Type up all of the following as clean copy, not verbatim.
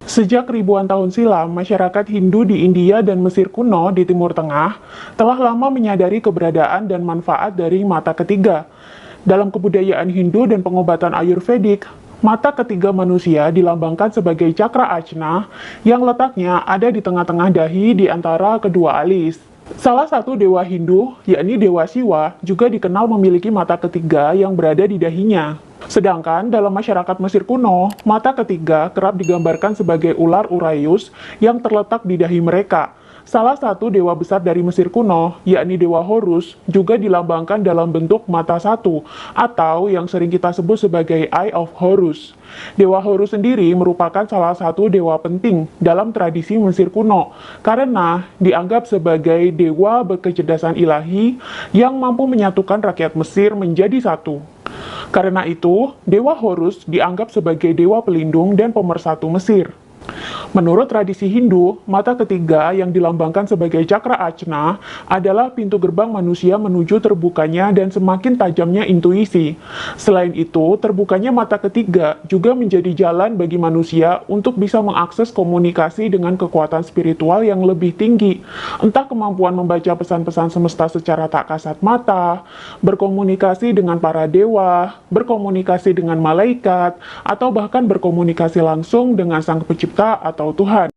Sejak ribuan tahun silam, masyarakat Hindu di India dan Mesir kuno di Timur Tengah telah lama menyadari keberadaan dan manfaat dari mata ketiga. Dalam kebudayaan Hindu dan pengobatan Ayurvedik, mata ketiga manusia dilambangkan sebagai cakra ajna yang letaknya ada di tengah-tengah dahi di antara kedua alis. Salah satu dewa Hindu, yakni Dewa Siwa, juga dikenal memiliki mata ketiga yang berada di dahinya. Sedangkan dalam masyarakat Mesir kuno, mata ketiga kerap digambarkan sebagai ular Urayus yang terletak di dahi mereka. Salah satu dewa besar dari Mesir kuno, yakni Dewa Horus, juga dilambangkan dalam bentuk mata satu, atau yang sering kita sebut sebagai Eye of Horus. Dewa Horus sendiri merupakan salah satu dewa penting dalam tradisi Mesir kuno, karena dianggap sebagai dewa berkecerdasan ilahi yang mampu menyatukan rakyat Mesir menjadi satu. Karena itu, Dewa Horus dianggap sebagai dewa pelindung dan pemersatu Mesir. Menurut tradisi Hindu, mata ketiga yang dilambangkan sebagai cakra ajna adalah pintu gerbang manusia menuju terbukanya dan semakin tajamnya intuisi. Selain itu, terbukanya mata ketiga juga menjadi jalan bagi manusia untuk bisa mengakses komunikasi dengan kekuatan spiritual yang lebih tinggi, entah kemampuan membaca pesan-pesan semesta secara tak kasat mata, berkomunikasi dengan para dewa, berkomunikasi dengan malaikat, atau bahkan berkomunikasi langsung dengan Sang Pencipta atau Tuhan.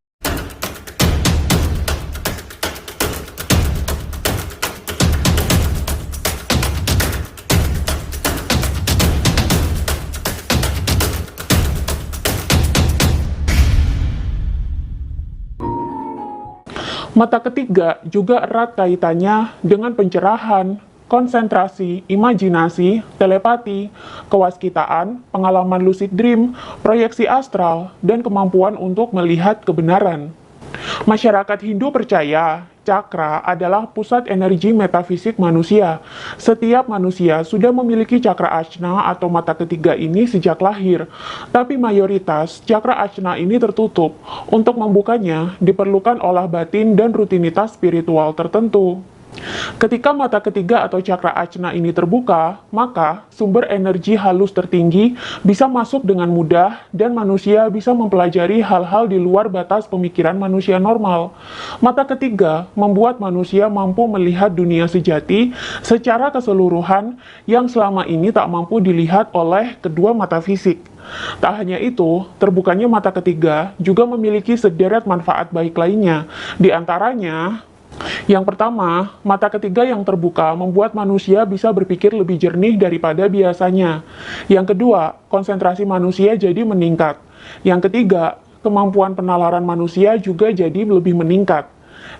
Mata ketiga juga erat kaitannya dengan pencerahan, konsentrasi, imajinasi, telepati, kewaskitaan, pengalaman lucid dream, proyeksi astral, dan kemampuan untuk melihat kebenaran. Masyarakat Hindu percaya cakra adalah pusat energi metafisik manusia. Setiap manusia sudah memiliki cakra ajna atau mata ketiga ini sejak lahir, tapi mayoritas cakra ajna ini tertutup. Untuk membukanya diperlukan olah batin dan rutinitas spiritual tertentu. Ketika mata ketiga atau cakra ajna ini terbuka, maka sumber energi halus tertinggi bisa masuk dengan mudah dan manusia bisa mempelajari hal-hal di luar batas pemikiran manusia normal. Mata ketiga membuat manusia mampu melihat dunia sejati secara keseluruhan yang selama ini tak mampu dilihat oleh kedua mata fisik. Tak hanya itu, terbukanya mata ketiga juga memiliki sederet manfaat baik lainnya. Di antaranya, yang pertama, mata ketiga yang terbuka membuat manusia bisa berpikir lebih jernih daripada biasanya. Yang kedua, konsentrasi manusia jadi meningkat. Yang ketiga, kemampuan penalaran manusia juga jadi lebih meningkat.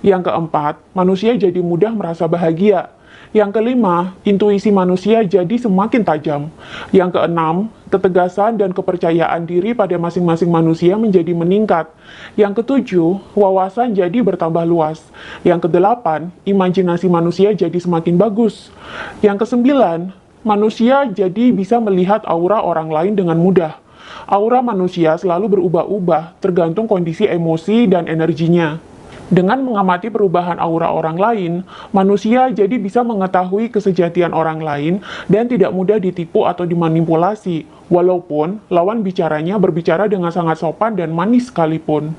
Yang keempat, manusia jadi mudah merasa bahagia. Yang kelima, intuisi manusia jadi semakin tajam. Yang keenam, ketegasan dan kepercayaan diri pada masing-masing manusia menjadi meningkat. Yang ketujuh, wawasan jadi bertambah luas. Yang kedelapan, imajinasi manusia jadi semakin bagus. Yang kesembilan, manusia jadi bisa melihat aura orang lain dengan mudah. Aura manusia selalu berubah-ubah, tergantung kondisi emosi dan energinya. Dengan mengamati perubahan aura orang lain, manusia jadi bisa mengetahui kesejatian orang lain dan tidak mudah ditipu atau dimanipulasi, walaupun lawan bicaranya berbicara dengan sangat sopan dan manis sekalipun.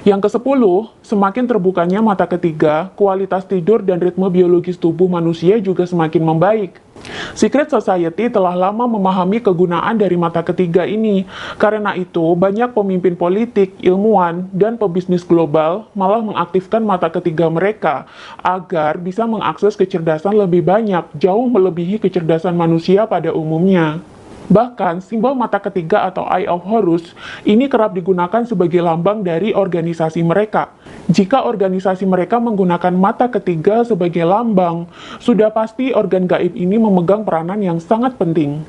Yang ke-10, semakin terbukanya mata ketiga, kualitas tidur dan ritme biologis tubuh manusia juga semakin membaik. Secret Society telah lama memahami kegunaan dari mata ketiga ini. Karena itu, banyak pemimpin politik, ilmuwan, dan pebisnis global malah mengaktifkan mata ketiga mereka agar bisa mengakses kecerdasan lebih banyak, jauh melebihi kecerdasan manusia pada umumnya. Bahkan, simbol mata ketiga atau Eye of Horus ini kerap digunakan sebagai lambang dari organisasi mereka. Jika organisasi mereka menggunakan mata ketiga sebagai lambang, sudah pasti organ gaib ini memegang peranan yang sangat penting.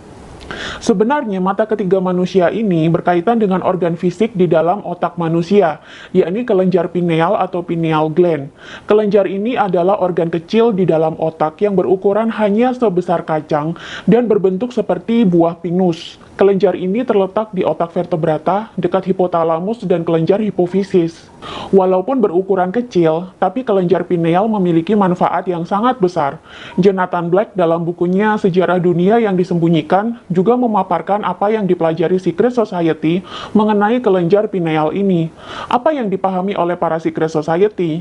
Sebenarnya, mata ketiga manusia ini berkaitan dengan organ fisik di dalam otak manusia, yakni kelenjar pineal atau pineal gland. Kelenjar ini adalah organ kecil di dalam otak yang berukuran hanya sebesar kacang dan berbentuk seperti buah pinus. Kelenjar ini terletak di otak vertebrata, dekat hipotalamus dan kelenjar hipofisis. Walaupun berukuran kecil, tapi kelenjar pineal memiliki manfaat yang sangat besar. Jonathan Black dalam bukunya Sejarah Dunia yang Disembunyikan juga memaparkan apa yang dipelajari Secret Society mengenai kelenjar pineal ini. Apa yang dipahami oleh para Secret Society?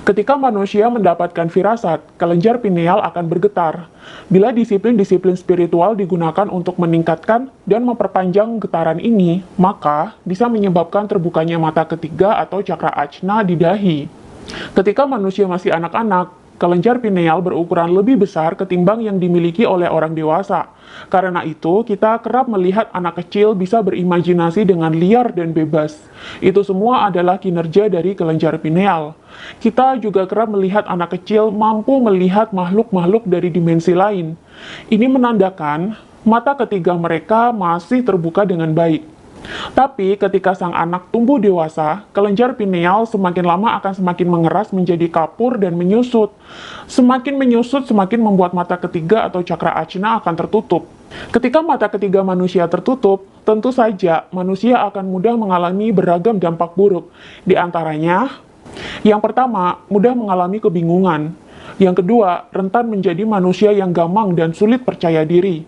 Ketika manusia mendapatkan firasat, kelenjar pineal akan bergetar. Bila disiplin-disiplin spiritual digunakan untuk meningkatkan dan memperpanjang getaran ini, maka bisa menyebabkan terbukanya mata ketiga atau cakra ajna di dahi. Ketika manusia masih anak-anak, kelenjar pineal berukuran lebih besar ketimbang yang dimiliki oleh orang dewasa. Karena itu, kita kerap melihat anak kecil bisa berimajinasi dengan liar dan bebas. Itu semua adalah kinerja dari kelenjar pineal. Kita juga kerap melihat anak kecil mampu melihat makhluk-makhluk dari dimensi lain. Ini menandakan mata ketiga mereka masih terbuka dengan baik. Tapi ketika sang anak tumbuh dewasa, kelenjar pineal semakin lama akan semakin mengeras menjadi kapur dan menyusut. Semakin menyusut, semakin membuat mata ketiga atau cakra ajna akan tertutup. Ketika mata ketiga manusia tertutup, tentu saja manusia akan mudah mengalami beragam dampak buruk. Di antaranya, yang pertama, mudah mengalami kebingungan. Yang kedua, rentan menjadi manusia yang gamang dan sulit percaya diri.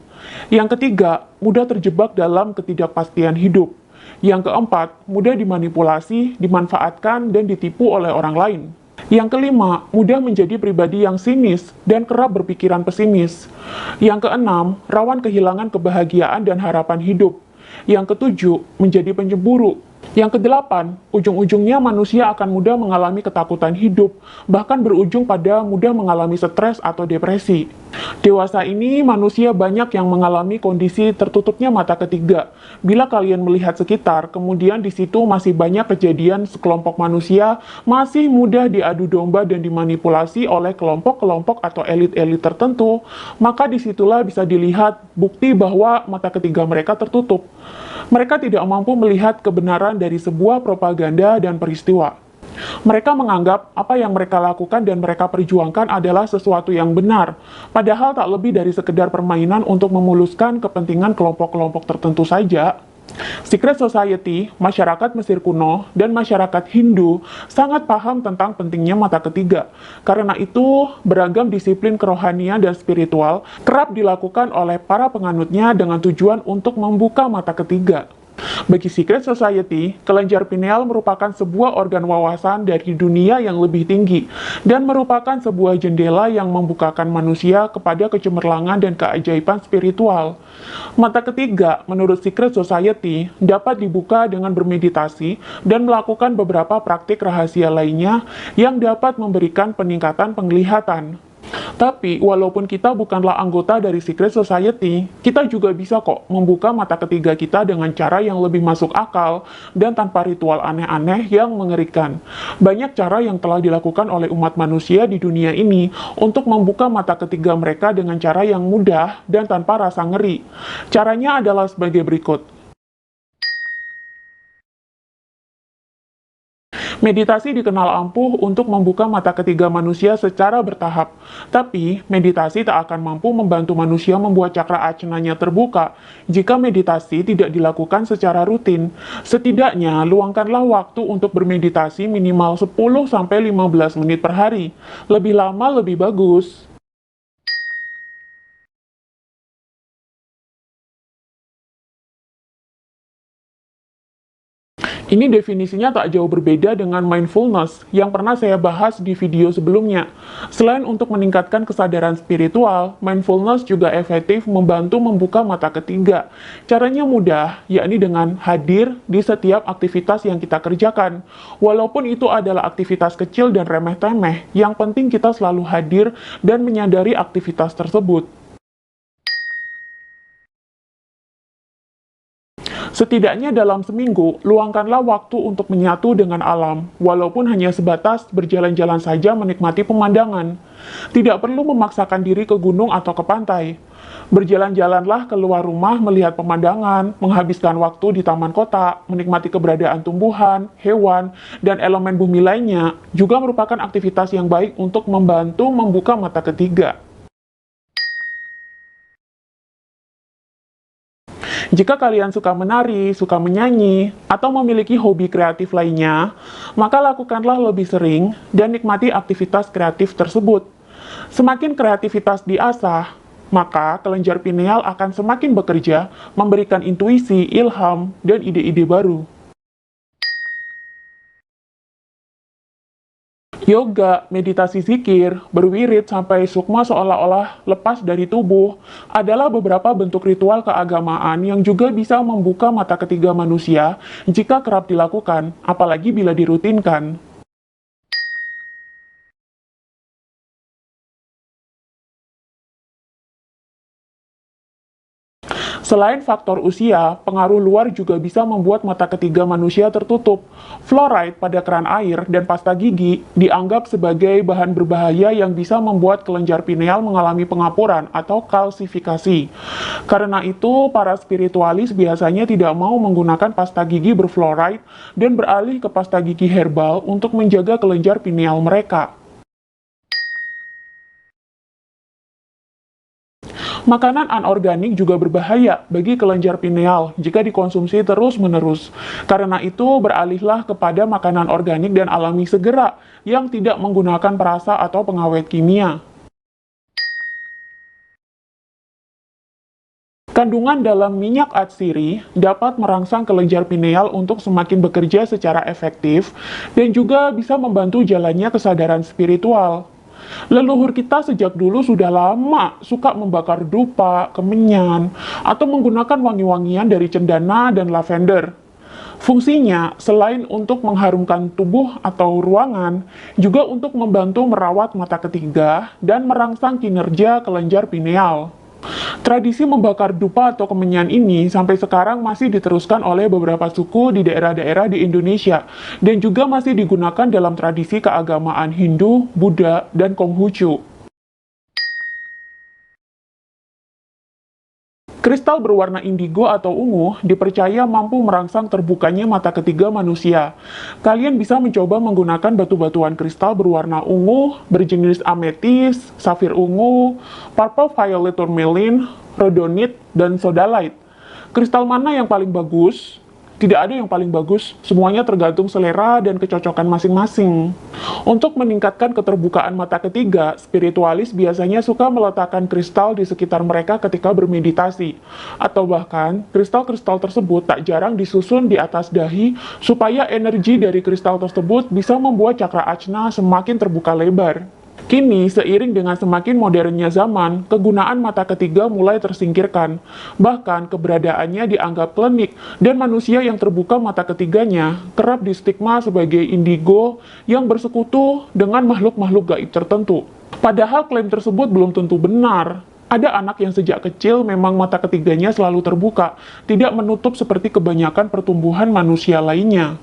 Yang ketiga, mudah terjebak dalam ketidakpastian hidup. Yang keempat, mudah dimanipulasi, dimanfaatkan, dan ditipu oleh orang lain. Yang kelima, mudah menjadi pribadi yang sinis dan kerap berpikiran pesimis. Yang keenam, rawan kehilangan kebahagiaan dan harapan hidup. Yang ketujuh, menjadi pencemburu. Yang kedelapan, ujung-ujungnya manusia akan mudah mengalami ketakutan hidup, bahkan berujung pada mudah mengalami stres atau depresi. Dewasa ini, manusia banyak yang mengalami kondisi tertutupnya mata ketiga. Bila kalian melihat sekitar, kemudian di situ masih banyak kejadian sekelompok manusia masih mudah diadu domba dan dimanipulasi oleh kelompok-kelompok atau elit-elit tertentu, maka disitulah bisa dilihat bukti bahwa mata ketiga mereka tertutup. Mereka tidak mampu melihat kebenaran dari sebuah propaganda dan peristiwa. Mereka menganggap apa yang mereka lakukan dan mereka perjuangkan adalah sesuatu yang benar, padahal tak lebih dari sekedar permainan untuk memuluskan kepentingan kelompok-kelompok tertentu saja. Secret Society, masyarakat Mesir kuno, dan masyarakat Hindu sangat paham tentang pentingnya mata ketiga. Karena itu, beragam disiplin kerohanian dan spiritual kerap dilakukan oleh para penganutnya dengan tujuan untuk membuka mata ketiga. Bagi Secret Society, kelenjar pineal merupakan sebuah organ wawasan dari dunia yang lebih tinggi dan merupakan sebuah jendela yang membukakan manusia kepada kecemerlangan dan keajaiban spiritual. Mata ketiga, menurut Secret Society, dapat dibuka dengan bermeditasi dan melakukan beberapa praktik rahasia lainnya yang dapat memberikan peningkatan penglihatan. Tapi, walaupun kita bukanlah anggota dari Secret Society, kita juga bisa kok membuka mata ketiga kita dengan cara yang lebih masuk akal dan tanpa ritual aneh-aneh yang mengerikan. Banyak cara yang telah dilakukan oleh umat manusia di dunia ini untuk membuka mata ketiga mereka dengan cara yang mudah dan tanpa rasa ngeri. Caranya adalah sebagai berikut. Meditasi dikenal ampuh untuk membuka mata ketiga manusia secara bertahap. Tapi, meditasi tak akan mampu membantu manusia membuat cakra ajnanya terbuka jika meditasi tidak dilakukan secara rutin. Setidaknya, luangkanlah waktu untuk bermeditasi minimal 10-15 menit per hari. Lebih lama lebih bagus. Ini definisinya tak jauh berbeda dengan mindfulness yang pernah saya bahas di video sebelumnya. Selain untuk meningkatkan kesadaran spiritual, mindfulness juga efektif membantu membuka mata ketiga. Caranya mudah, yakni dengan hadir di setiap aktivitas yang kita kerjakan. Walaupun itu adalah aktivitas kecil dan remeh-temeh, yang penting kita selalu hadir dan menyadari aktivitas tersebut. Setidaknya dalam seminggu, luangkanlah waktu untuk menyatu dengan alam, walaupun hanya sebatas berjalan-jalan saja menikmati pemandangan. Tidak perlu memaksakan diri ke gunung atau ke pantai. Berjalan-jalanlah keluar rumah melihat pemandangan, menghabiskan waktu di taman kota, menikmati keberadaan tumbuhan, hewan, dan elemen bumi lainnya, juga merupakan aktivitas yang baik untuk membantu membuka mata ketiga. Jika kalian suka menari, suka menyanyi, atau memiliki hobi kreatif lainnya, maka lakukanlah lebih sering dan nikmati aktivitas kreatif tersebut. Semakin kreativitas diasah, maka kelenjar pineal akan semakin bekerja, memberikan intuisi, ilham, dan ide-ide baru. Yoga, meditasi zikir, berwirid sampai sukma seolah-olah lepas dari tubuh adalah beberapa bentuk ritual keagamaan yang juga bisa membuka mata ketiga manusia jika kerap dilakukan, apalagi bila dirutinkan. Selain faktor usia, pengaruh luar juga bisa membuat mata ketiga manusia tertutup. Fluoride pada keran air dan pasta gigi dianggap sebagai bahan berbahaya yang bisa membuat kelenjar pineal mengalami pengapuran atau kalsifikasi. Karena itu, para spiritualis biasanya tidak mau menggunakan pasta gigi berfluoride dan beralih ke pasta gigi herbal untuk menjaga kelenjar pineal mereka. Makanan anorganik juga berbahaya bagi kelenjar pineal jika dikonsumsi terus-menerus. Karena itu, beralihlah kepada makanan organik dan alami segera yang tidak menggunakan perasa atau pengawet kimia. Kandungan dalam minyak atsiri dapat merangsang kelenjar pineal untuk semakin bekerja secara efektif dan juga bisa membantu jalannya kesadaran spiritual. Leluhur kita sejak dulu sudah lama suka membakar dupa, kemenyan, atau menggunakan wangi-wangian dari cendana dan lavender. Fungsinya, selain untuk mengharumkan tubuh atau ruangan, juga untuk membantu merawat mata ketiga dan merangsang kinerja kelenjar pineal. Tradisi membakar dupa atau kemenyan ini sampai sekarang masih diteruskan oleh beberapa suku di daerah-daerah di Indonesia dan juga masih digunakan dalam tradisi keagamaan Hindu, Buddha, dan Konghucu. Kristal berwarna indigo atau ungu dipercaya mampu merangsang terbukanya mata ketiga manusia. Kalian bisa mencoba menggunakan batu-batuan kristal berwarna ungu, berjenis ametis, safir ungu, purple violet tourmaline, rhodonite, dan sodalite. Kristal mana yang paling bagus? Tidak ada yang paling bagus, semuanya tergantung selera dan kecocokan masing-masing. Untuk meningkatkan keterbukaan mata ketiga, spiritualis biasanya suka meletakkan kristal di sekitar mereka ketika bermeditasi. Atau bahkan, kristal-kristal tersebut tak jarang disusun di atas dahi supaya energi dari kristal tersebut bisa membuat cakra ajna semakin terbuka lebar. Kini, seiring dengan semakin modernnya zaman, kegunaan mata ketiga mulai tersingkirkan. Bahkan, keberadaannya dianggap klinik, dan manusia yang terbuka mata ketiganya kerap distigma sebagai indigo yang bersekutu dengan makhluk-makhluk gaib tertentu. Padahal klaim tersebut belum tentu benar. Ada anak yang sejak kecil memang mata ketiganya selalu terbuka, tidak menutup seperti kebanyakan pertumbuhan manusia lainnya.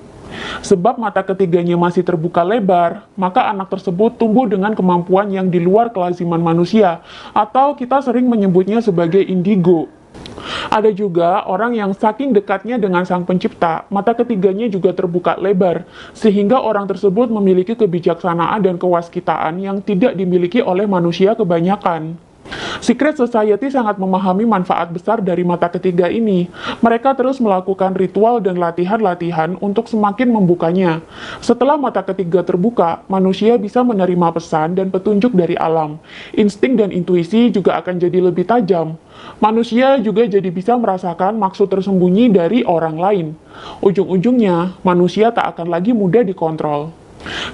Sebab mata ketiganya masih terbuka lebar, maka anak tersebut tumbuh dengan kemampuan yang di luar kelaziman manusia, atau kita sering menyebutnya sebagai indigo. Ada juga orang yang saking dekatnya dengan Sang Pencipta, mata ketiganya juga terbuka lebar, sehingga orang tersebut memiliki kebijaksanaan dan kewaskitaan yang tidak dimiliki oleh manusia kebanyakan. Secret Society sangat memahami manfaat besar dari mata ketiga ini. Mereka terus melakukan ritual dan latihan-latihan untuk semakin membukanya. Setelah mata ketiga terbuka, manusia bisa menerima pesan dan petunjuk dari alam. Insting dan intuisi juga akan jadi lebih tajam. Manusia juga jadi bisa merasakan maksud tersembunyi dari orang lain. Ujung-ujungnya, manusia tak akan lagi mudah dikontrol.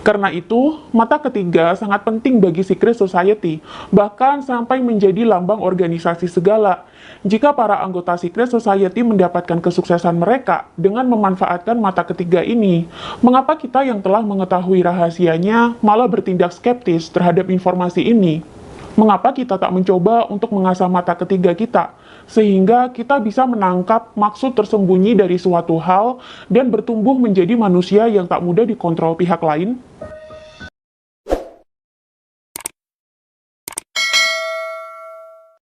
Karena itu, mata ketiga sangat penting bagi Secret Society, bahkan sampai menjadi lambang organisasi segala. Jika para anggota Secret Society mendapatkan kesuksesan mereka dengan memanfaatkan mata ketiga ini, mengapa kita yang telah mengetahui rahasianya malah bertindak skeptis terhadap informasi ini? Mengapa kita tak mencoba untuk mengasah mata ketiga kita, sehingga kita bisa menangkap maksud tersembunyi dari suatu hal dan bertumbuh menjadi manusia yang tak mudah dikontrol pihak lain?